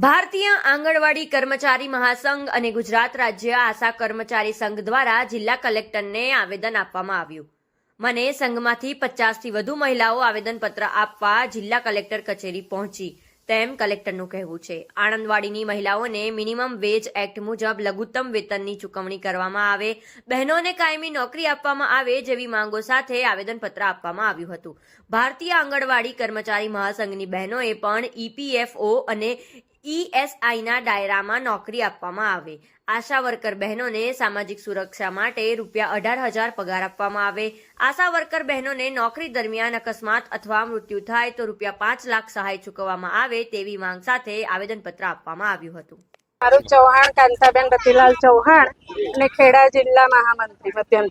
ભારતીય આંગણવાડી કર્મચારી મહાસંઘ અને ગુજરાત રાજ્ય આશા કર્મચારી સંઘ દ્વારા જિલ્લા કલેક્ટરને આવેદન આપવામાં આવ્યું. મને સંઘમાંથી 50થી વધુ મહિલાઓ આવેદનપત્ર આપવા જિલ્લા કલેક્ટર કચેરી પહોંચી તેમ કલેક્ટરનું કહેવું છે. આણંદવાડીની મહિલાઓને મિનિમમ વેજ એક્ટ મુજબ લઘુત્તમ વેતનની ચૂકવણી કરવામાં આવે, બહેનોને કાયમી નોકરી આપવામાં આવે જેવી માંગો સાથે આવેદનપત્ર આપવામાં આવ્યું હતું. ભારતીય આંગણવાડી કર્મચારી મહાસંઘની બહેનોએ પણ ઈપીએફઓ અને ઈએસઆઈના દાયરામાં નોકરી આપવામાં આવે, આશા વર્કર બહેનોને સામાજિક સુરક્ષા માટે ₹18,000 પગાર આપવામાં આવે, આશા વર્કર બહેનોને નોકરી દરમિયાન અકસ્માત અથવા મૃત્યુ થાય તો ₹5 લાખ સહાય ચૂકવવામાં આવે તેવી માંગ સાથે આવેદનપત્ર આપવામાં આવ્યું હતું. મારું ચૌહાણ કાંતાબેન રતિલાલ ચૌહાણ અને ખેડા જિલ્લા મહામંત્રી મધ્યમ.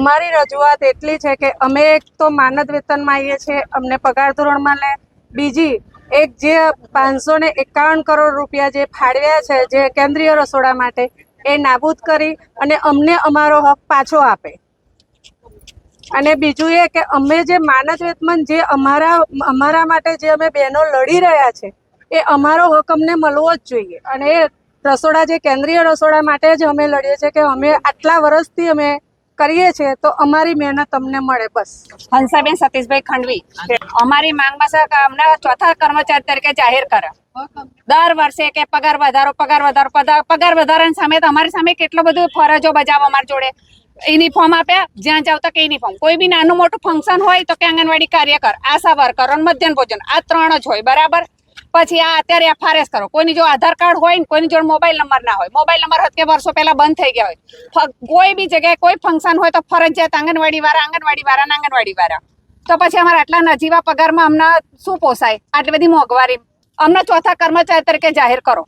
અમારી રજૂઆત એટલી છે કે અમે એક તો માનદ વેતનમાં આવીએ છીએ, અમને પગાર ધોરણમાં લે, બીજી એક જે 551 કરોડ રૂપિયા જે ફાળવ્યા છે જે કેન્દ્રીય રસોડા માટે એ નાબૂદ કરી અને અમને અમારો હક પાછો આપે. અને બીજું એ કે અમે જે માનદ વેતન જે અમારા માટે જે અમે બહેનો લડી રહ્યા છે એ અમારો હક અમને મળવો જ જોઈએ. અને એ રસોડા જે કેન્દ્રીય રસોડા માટે જ અમે લડીએ છીએ કે અમે આટલા વર્ષથી અમે કરીએ છીએ તો અમારી મહેનત અમને મળે. બસ. હંસાબેન સતીશભાઈ ખંડવી. અમારી માંગમાં છે કે અમને ચોથા કર્મચારી તરીકે જાહેર કરે. દર વર્ષે કે પગાર વધારાની સામે તો અમારી સામે કેટલો બધું ફરજો બજાવો. અમારી જોડે યુનિફોર્મ આપ્યા, જ્યાં જાવ તો કે યુનિફોર્મ. કોઈ બી નાનું મોટું ફંક્શન હોય તો કે આંગણવાડી કાર્યકર, આશા વર્કર અને મધ્યાહન ભોજન, આ 3 જ હોય. બરાબર. પછી આ અત્યારે FRS કરો. કોઈની જો આધાર કાર્ડ હોય ને કોઈની જોડે મોબાઈલ નંબર ના હોય, મોબાઈલ નંબર કે વર્ષો પહેલા બંધ થઈ ગયા હોય, કોઈ બી જગ્યાએ કોઈ ફંક્શન હોય તો ફરજિયાત આંગણવાડી વાળા. તો પછી અમારા આટલા નજીવા પગારમાં અમને શું પોસાય? આટલી બધી મોંઘવારી અમને ચોથા કર્મચારી તરીકે જાહેર કરો.